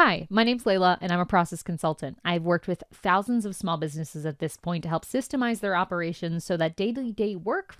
Hi, my name's Layla, and I'm a process consultant. I've worked with thousands of small businesses at this point to help systemize their operations so that daily work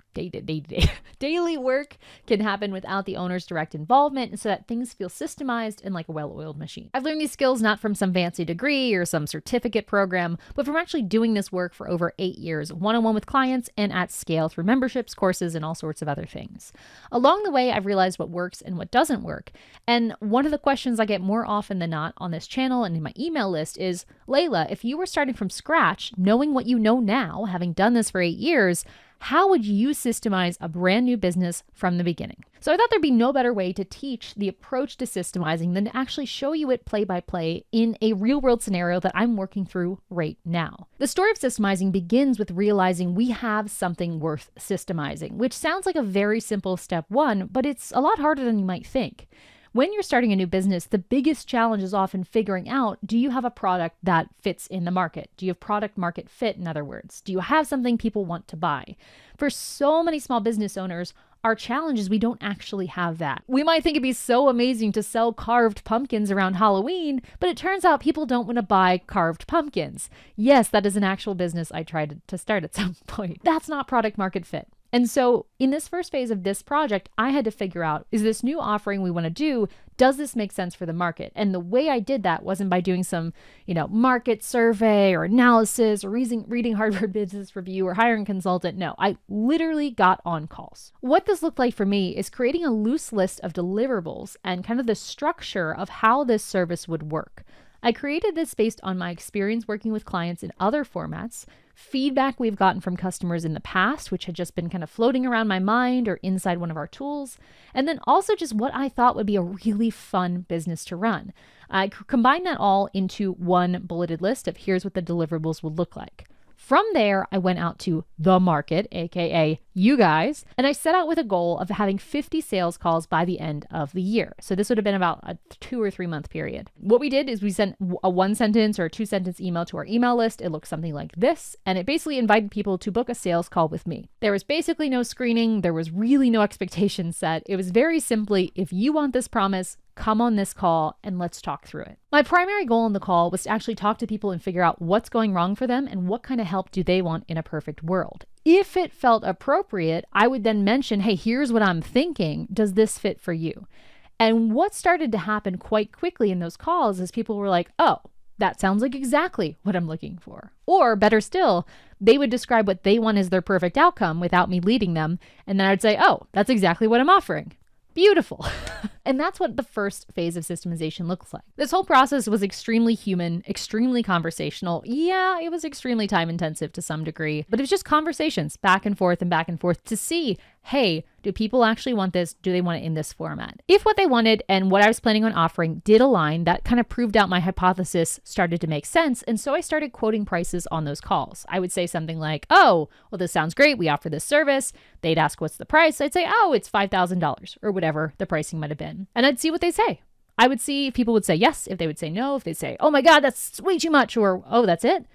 can happen without the owner's direct involvement, and so that things feel systemized and like a well-oiled machine. I've learned these skills not from some fancy degree or some certificate program, but from actually doing this work for over 8 years, one-on-one with clients and at scale through memberships, courses, and all sorts of other things. Along the way, I've realized what works and what doesn't work. And one of the questions I get more often than not on this channel and in my email list is, Layla, if you were starting from scratch, knowing what you know now, having done this for 8 years, how would you systemize a brand new business from the beginning? So I thought there'd be no better way to teach the approach to systemizing than to actually show you it play by play in a real world scenario that I'm working through right now. The story of systemizing begins with realizing we have something worth systemizing, which sounds like a very simple step one, but it's a lot harder than you might think. When you're starting a new business, the biggest challenge is often figuring out, do you have a product that fits in the market? Do you have product market fit, in other words? Do you have something people want to buy? For so many small business owners, our challenge is we don't actually have that. We might think it'd be so amazing to sell carved pumpkins around Halloween, but it turns out people don't want to buy carved pumpkins. Yes, that is an actual business I tried to start at some point. That's not product market fit. And so in this first phase of this project, I had to figure out, is this new offering we want to do, does this make sense for the market? And the way I did that wasn't by doing some, market survey or analysis or reading Harvard Business Review or hiring a consultant. No, I literally got on calls. What this looked like for me is creating a loose list of deliverables and kind of the structure of how this service would work. I created this based on my experience working with clients in other formats, feedback we've gotten from customers in the past, which had just been kind of floating around my mind or inside one of our tools, and then also just what I thought would be a really fun business to run. I combined that all into one bulleted list of here's what the deliverables would look like. From there, I went out to the market, aka you guys, and I set out with a goal of having 50 sales calls by the end of the year. So this would have been about a 2 or 3 month period. What we did is we sent a 1-sentence or a 2-sentence email to our email list. It looked something like this, and it basically invited people to book a sales call with me. There was basically no screening. There was really no expectation set. It was very simply, if you want this promise, come on this call and let's talk through it. My primary goal in the call was to actually talk to people and figure out what's going wrong for them and what kind of help do they want in a perfect world. If it felt appropriate, I would then mention, hey, here's what I'm thinking. Does this fit for you? And what started to happen quite quickly in those calls is people were like, oh, that sounds like exactly what I'm looking for. Or better still, they would describe what they want as their perfect outcome without me leading them. And then I'd say, oh, that's exactly what I'm offering. Beautiful. And that's what the first phase of systemization looks like. This whole process was extremely human, extremely conversational. Yeah, it was extremely time intensive to some degree, but it was just conversations back and forth to see, hey, do people actually want this? Do they want it in this format? If what they wanted and what I was planning on offering did align, that kind of proved out my hypothesis started to make sense. And so I started quoting prices on those calls. I would say something like, oh, well, this sounds great. We offer this service. They'd ask, what's the price? I'd say, oh, it's $5,000 or whatever the pricing might have been. And I'd see what they say. I would see if people would say yes, if they would say no, if they'd say, oh my God, that's way too much, or oh, that's it.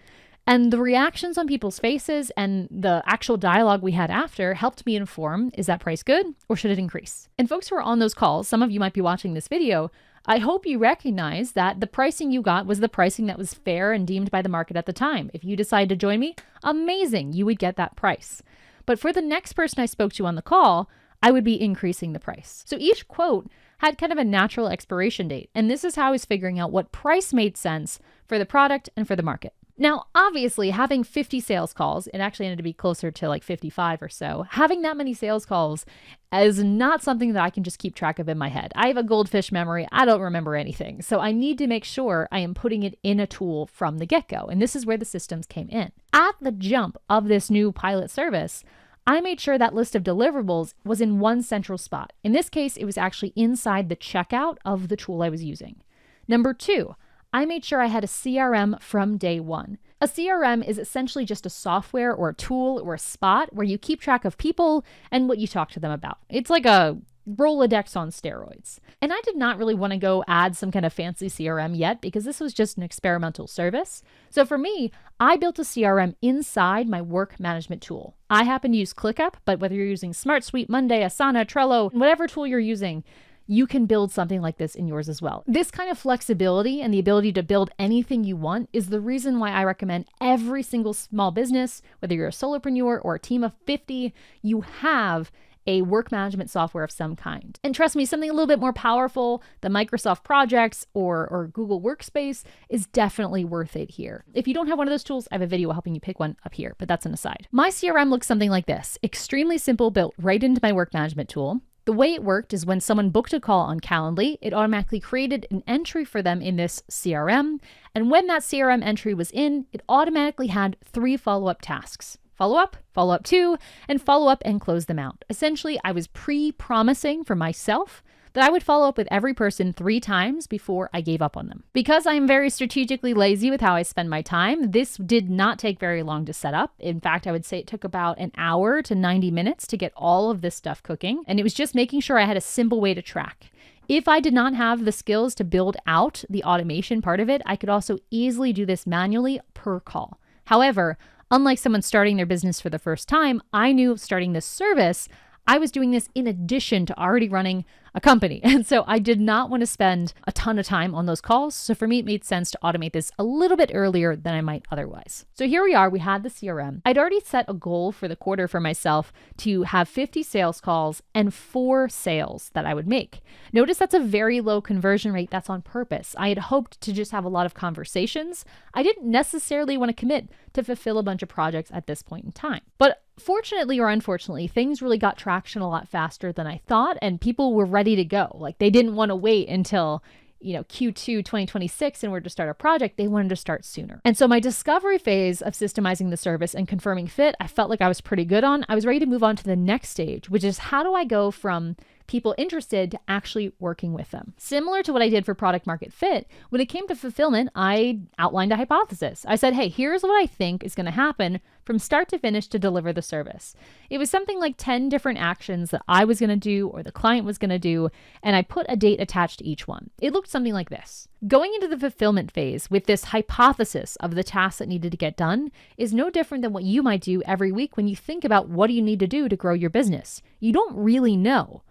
And the reactions on people's faces and the actual dialogue we had after helped me inform, is that price good or should it increase? And folks who are on those calls, some of you might be watching this video, I hope you recognize that the pricing you got was the pricing that was fair and deemed by the market at the time. If you decide to join me, amazing, you would get that price. But for the next person I spoke to on the call, I would be increasing the price. So each quote had kind of a natural expiration date. And this is how I was figuring out what price made sense for the product and for the market. Now, obviously, having 50 sales calls, it actually ended to be closer to like 55 or so. Having that many sales calls is not something that I can just keep track of in my head. I have a goldfish memory. I don't remember anything. So I need to make sure I am putting it in a tool from the get-go. And this is where the systems came in. At the jump of this new pilot service, I made sure that list of deliverables was in one central spot. In this case, it was actually inside the checkout of the tool I was using. Number 2, I made sure I had a CRM from day one. A CRM is essentially just a software or a tool or a spot where you keep track of people and what you talk to them about. It's like a Rolodex on steroids. And I did not really want to go add some kind of fancy CRM yet because this was just an experimental service. So for me, I built a CRM inside my work management tool. I happen to use ClickUp, but whether you're using SmartSuite, Monday, Asana, Trello, whatever tool you're using, you can build something like this in yours as well. This kind of flexibility and the ability to build anything you want is the reason why I recommend every single small business, whether you're a solopreneur or a team of 50, you have a work management software of some kind. And trust me, something a little bit more powerful than Microsoft Projects or Google Workspace is definitely worth it here. If you don't have one of those tools, I have a video helping you pick one up here, but that's an aside. My CRM looks something like this. Extremely simple, built right into my work management tool. The way it worked is when someone booked a call on Calendly, it automatically created an entry for them in this CRM. And when that CRM entry was in, it automatically had 3 follow-up tasks. Follow up 2, and follow up and close them out. Essentially, I was pre-promising for myself that I would follow up with every person 3 times before I gave up on them. Because I am very strategically lazy with how I spend my time, this did not take very long to set up. In fact, I would say it took about an hour to 90 minutes to get all of this stuff cooking. And it was just making sure I had a simple way to track. If I did not have the skills to build out the automation part of it, I could also easily do this manually per call. However, unlike someone starting their business for the first time, I knew starting this service, I was doing this in addition to already running a company. And so I did not want to spend a ton of time on those calls. So for me, it made sense to automate this a little bit earlier than I might otherwise. So here we are, we had the CRM. I'd already set a goal for the quarter for myself to have 50 sales calls and 4 sales that I would make. Notice that's a very low conversion rate. That's on purpose. I had hoped to just have a lot of conversations. I didn't necessarily want to commit to fulfill a bunch of projects at this point in time. But fortunately or unfortunately, things really got traction a lot faster than I thought, and people were ready to go. Like, they didn't want to wait until Q2 2026 in order to start a project. They wanted to start sooner. And so my discovery phase of systemizing the service and confirming fit, I felt like I was pretty good on. I was ready to move on to the next stage, which is how do I go from people interested to actually working with them? Similar to what I did for product market fit, when it came to fulfillment, I outlined a hypothesis. I said, hey, here's what I think is going to happen from start to finish to deliver the service. It was something like 10 different actions that I was going to do or the client was going to do, and I put a date attached to each one. It looked something like this. Going into the fulfillment phase with this hypothesis of the tasks that needed to get done is no different than what you might do every week when you think about what do you need to do to grow your business. You don't really know.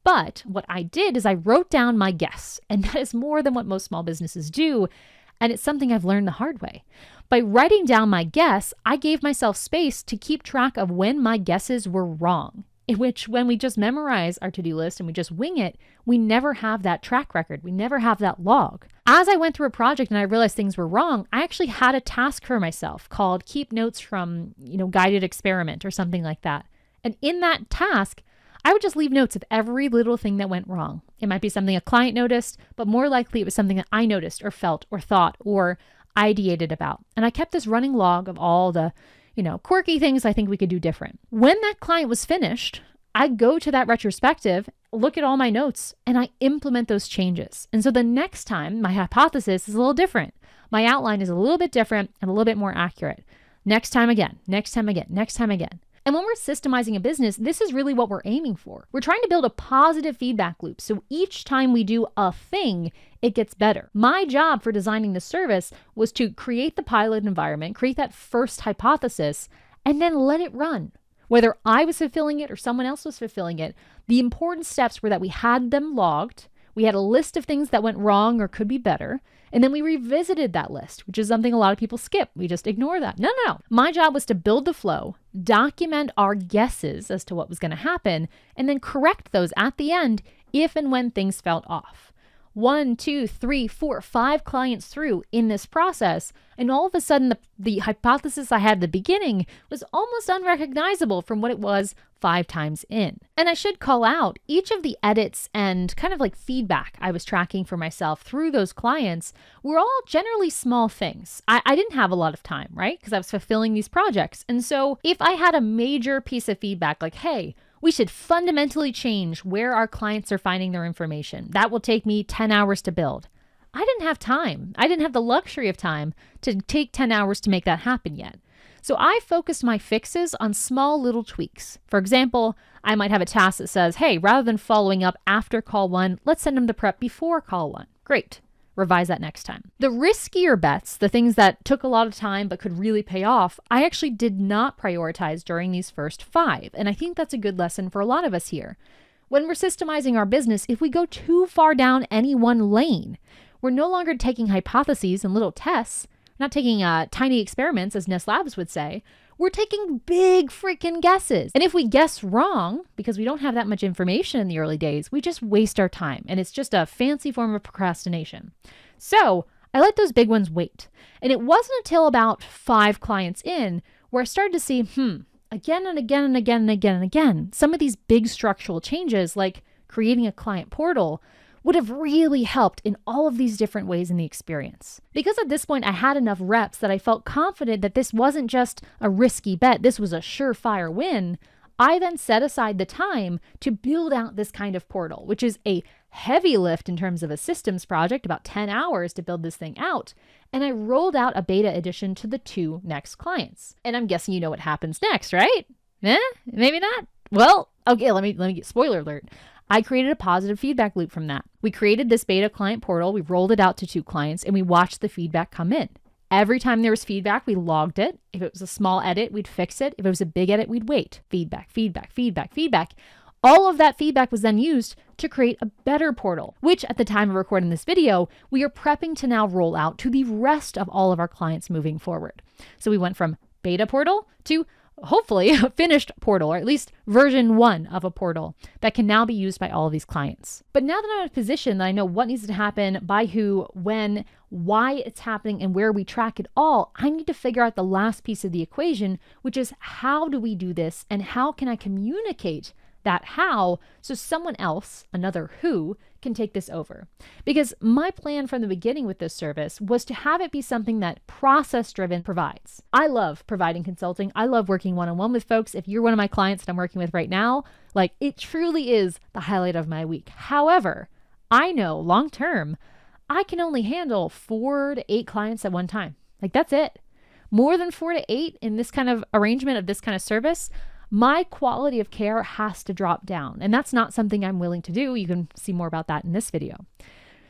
But what I did is I wrote down my guess, and that is more than what most small businesses do, and it's something I've learned the hard way. By writing down my guess, I gave myself space to keep track of when my guesses were wrong, in which when we just memorize our to-do list and we just wing it, we never have that track record. We never have that log. As I went through a project and I realized things were wrong, I actually had a task for myself called keep notes from, guided experiment or something like that. And in that task, I would just leave notes of every little thing that went wrong. It might be something a client noticed, but more likely it was something that I noticed or felt or thought or ideated about. And I kept this running log of all the, quirky things I think we could do different. When that client was finished, I'd go to that retrospective, look at all my notes, and I implement those changes. And so the next time, my hypothesis is a little different. My outline is a little bit different and a little bit more accurate. Next time again, next time again, next time again. And when we're systemizing a business, this is really what we're aiming for. We're trying to build a positive feedback loop. So each time we do a thing, it gets better. My job for designing the service was to create the pilot environment, create that first hypothesis, and then let it run. Whether I was fulfilling it or someone else was fulfilling it, the important steps were that we had them logged, we had a list of things that went wrong or could be better, and then we revisited that list, which is something a lot of people skip. We just ignore that. No. My job was to build the flow, document our guesses as to what was going to happen, and then correct those at the end if and when things felt off. 1, 2, 3, 4, 5 clients through in this process, and all of a sudden the hypothesis I had at the beginning was almost unrecognizable from what it was 5 times in. And I should call out each of the edits and kind of like feedback I was tracking for myself through those clients were all generally small things. I didn't have a lot of time, right? Because I was fulfilling these projects. And so if I had a major piece of feedback like, hey, we should fundamentally change where our clients are finding their information. That will take me 10 hours to build. I didn't have time. I didn't have the luxury of time to take 10 hours to make that happen yet. So I focused my fixes on small little tweaks. For example, I might have a task that says, hey, rather than following up after call 1, let's send them the prep before call 1. Great. Revise that next time. The riskier bets, the things that took a lot of time but could really pay off, I actually did not prioritize during these first 5. And I think that's a good lesson for a lot of us here. When we're systemizing our business, if we go too far down any one lane, we're no longer taking hypotheses and little tests, not taking tiny experiments, as Ness Labs would say. We're taking big freaking guesses. And if we guess wrong, because we don't have that much information in the early days, we just waste our time. And it's just a fancy form of procrastination. So I let those big ones wait. And it wasn't until about 5 clients in where I started to see, again and again and again and again and again, some of these big structural changes, like creating a client portal, would have really helped in all of these different ways in the experience. Because at this point, I had enough reps that I felt confident that this wasn't just a risky bet, this was a surefire win. I then set aside the time to build out this kind of portal, which is a heavy lift in terms of a systems project, about 10 hours to build this thing out. And I rolled out a beta edition to the 2 next clients. And I'm guessing you know what happens next, right? Maybe not. Well, okay, let me get spoiler alert. I created a positive feedback loop from that. We created this beta client portal, we rolled it out to 2 clients, and we watched the feedback come in. Every time there was feedback, we logged it. If it was a small edit, we'd fix it. If it was a big edit, we'd wait. Feedback, feedback, feedback, feedback. All of that feedback was then used to create a better portal, which at the time of recording this video, we are prepping to now roll out to the rest of all of our clients moving forward. So we went from beta portal to hopefully a finished portal, or at least version 1 of a portal that can now be used by all of these clients. But now that I'm in a position that I know what needs to happen, by who, when, why it's happening, and where we track it all, I need to figure out the last piece of the equation, which is how do we do this and how can I communicate that how so someone else, another who, can take this over. Because my plan from the beginning with this service was to have it be something that ProcessDriven provides. I love providing consulting. I love working one-on-one with folks. If you're one of my clients that I'm working with right now, like it truly is the highlight of my week. However, I know long term, I can only handle 4 to 8 clients at one time. Like that's it. More than 4 to 8 in this kind of arrangement of this kind of service, my quality of care has to drop down. And that's not something I'm willing to do. You can see more about that in this video.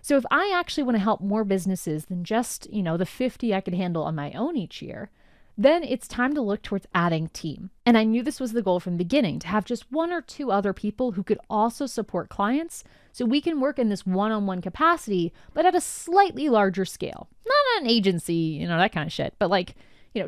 So if I actually want to help more businesses than just, the 50 I could handle on my own each year, then it's time to look towards adding team. And I knew this was the goal from the beginning, to have just 1 or 2 other people who could also support clients so we can work in this one-on-one capacity, but at a slightly larger scale. Not an agency, that kind of shit, but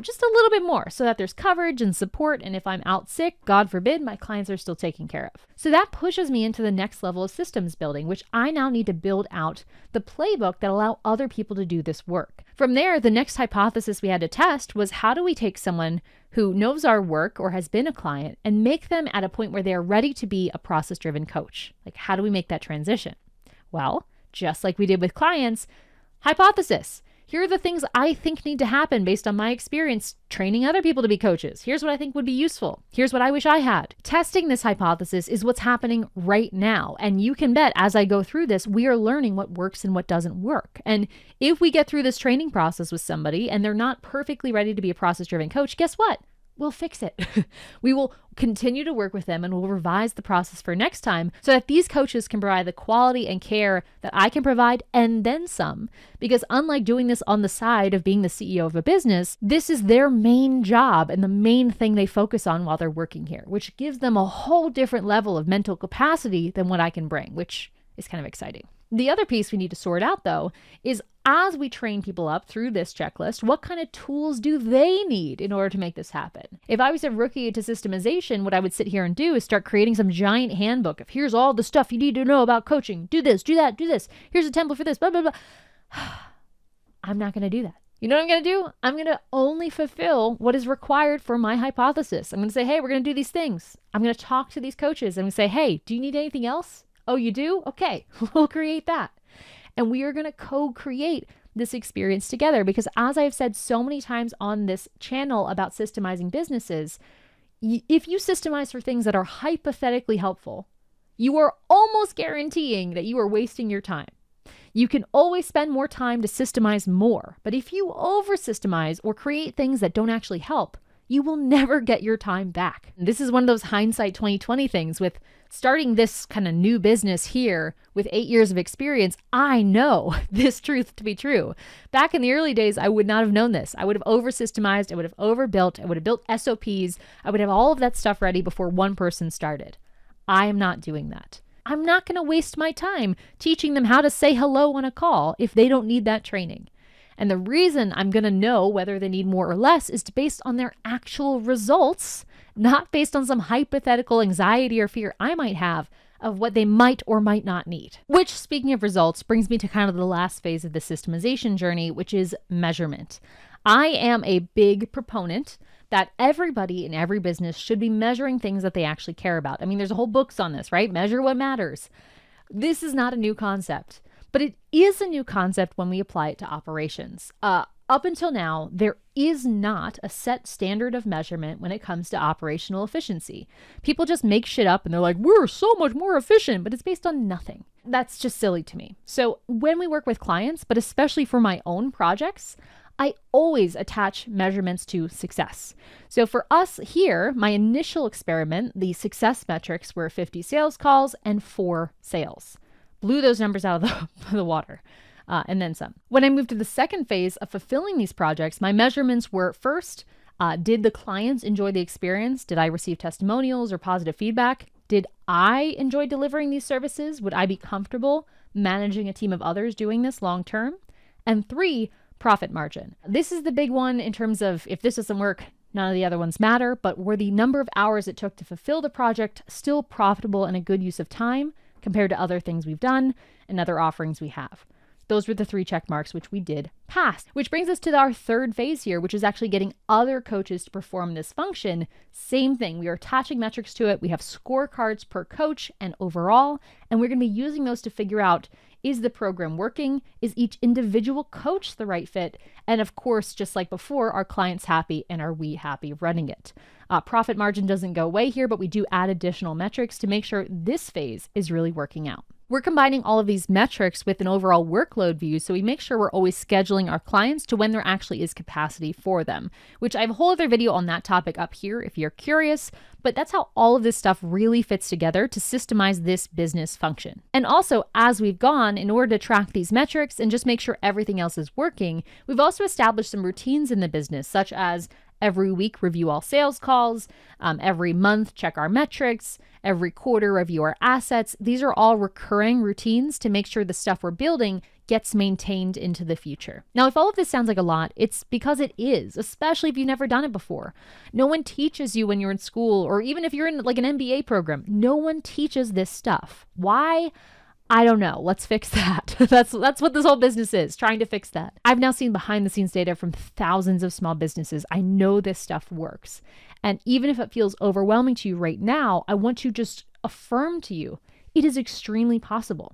just a little bit more so that there's coverage and support. And if I'm out sick, God forbid, my clients are still taken care of. So that pushes me into the next level of systems building, which I now need to build out the playbook that allow other people to do this work. From there, the next hypothesis we had to test was how do we take someone who knows our work or has been a client and make them at a point where they are ready to be a process-driven coach? Like, how do we make that transition? Well, just like we did with clients, hypothesis. Here are the things I think need to happen based on my experience training other people to be coaches. Here's what I think would be useful. Here's what I wish I had. Testing this hypothesis is what's happening right now. And you can bet as I go through this, we are learning what works and what doesn't work. And if we get through this training process with somebody and they're not perfectly ready to be a process-driven coach, guess what? We'll fix it. We will continue to work with them and we'll revise the process for next time so that these coaches can provide the quality and care that I can provide and then some. Because unlike doing this on the side of being the CEO of a business, this is their main job and the main thing they focus on while they're working here, which gives them a whole different level of mental capacity than what I can bring, which is kind of exciting. The other piece we need to sort out, though, is as we train people up through this checklist, what kind of tools do they need in order to make this happen? If I was a rookie to systemization, what I would sit here and do is start creating some giant handbook of here's all the stuff you need to know about coaching. Do this, do that, do this. Here's a template for this, blah, blah, blah. I'm not going to do that. You know what I'm going to do? I'm going to only fulfill what is required for my hypothesis. I'm going to say, hey, we're going to do these things. I'm going to talk to these coaches. I'm going to say, hey, do you need anything else? Oh, you do? Okay, we'll create that. And we are going to co-create this experience together because as I've said so many times on this channel about systemizing businesses, if you systemize for things that are hypothetically helpful, you are almost guaranteeing that you are wasting your time. You can always spend more time to systemize more, but if you over-systemize or create things that don't actually help, you will never get your time back. This is one of those hindsight 2020 things with starting this kind of new business here with 8 years of experience. I know this truth to be true. Back in the early days, I would not have known this. I would have over-systemized, I would have overbuilt, I would have built SOPs, I would have all of that stuff ready before one person started. I am not doing that. I'm not going to waste my time teaching them how to say hello on a call if they don't need that training. And the reason I'm going to know whether they need more or less is based on their actual results, not based on some hypothetical anxiety or fear I might have of what they might or might not need. Which, speaking of results, brings me to kind of the last phase of the systemization journey, which is measurement. I am a big proponent that everybody in every business should be measuring things that they actually care about. I mean, there's whole books on this, right? Measure what matters. This is not a new concept, but it is a new concept when we apply it to operations. Up until now, there is not a set standard of measurement when it comes to operational efficiency. People just make shit up and they're like, we're so much more efficient, but it's based on nothing. That's just silly to me. So when we work with clients, but especially for my own projects, I always attach measurements to success. So for us here, my initial experiment, the success metrics were 50 sales calls and 4 sales. Blew those numbers out of the water. And then some. When I moved to the second phase of fulfilling these projects, my measurements were first, did the clients enjoy the experience? Did I receive testimonials or positive feedback? Did I enjoy delivering these services? Would I be comfortable managing a team of others doing this long term? And 3, profit margin. This is the big one in terms of if this doesn't work, none of the other ones matter, but were the number of hours it took to fulfill the project still profitable and a good use of time compared to other things we've done and other offerings we have? Those were the 3 check marks, which we did pass. Which brings us to our third phase here, which is actually getting other coaches to perform this function. Same thing. We are attaching metrics to it. We have scorecards per coach and overall, and we're going to be using those to figure out, is the program working? Is each individual coach the right fit? And of course, just like before, are clients happy and are we happy running it? Profit margin doesn't go away here, but we do add additional metrics to make sure this phase is really working out. We're combining all of these metrics with an overall workload view, so we make sure we're always scheduling our clients to when there actually is capacity for them, which I have a whole other video on that topic up here if you're curious, but that's how all of this stuff really fits together to systemize this business function. And also, as we've gone, in order to track these metrics and just make sure everything else is working, we've also established some routines in the business, such as every week, review all sales calls. Every month, check our metrics. Every quarter, review our assets. These are all recurring routines to make sure the stuff we're building gets maintained into the future. Now, if all of this sounds like a lot, it's because it is, especially if you've never done it before. No one teaches you when you're in school, or even if you're in like an MBA program, no one teaches this stuff. Why? I don't know. Let's fix that. That's what this whole business is, trying to fix that. I've now seen behind the scenes data from thousands of small businesses. I know this stuff works. And even if it feels overwhelming to you right now, I want to just affirm to you, it is extremely possible.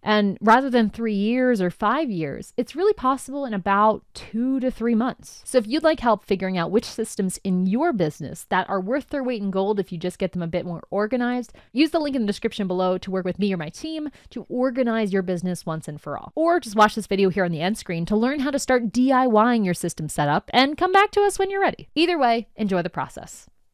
And rather than 3 years or 5 years, it's really possible in about 2 to 3 months. So if you'd like help figuring out which systems in your business that are worth their weight in gold if you just get them a bit more organized, use the link in the description below to work with me or my team to organize your business once and for all. Or just watch this video here on the end screen to learn how to start DIYing your system setup and come back to us when you're ready. Either way, enjoy the process.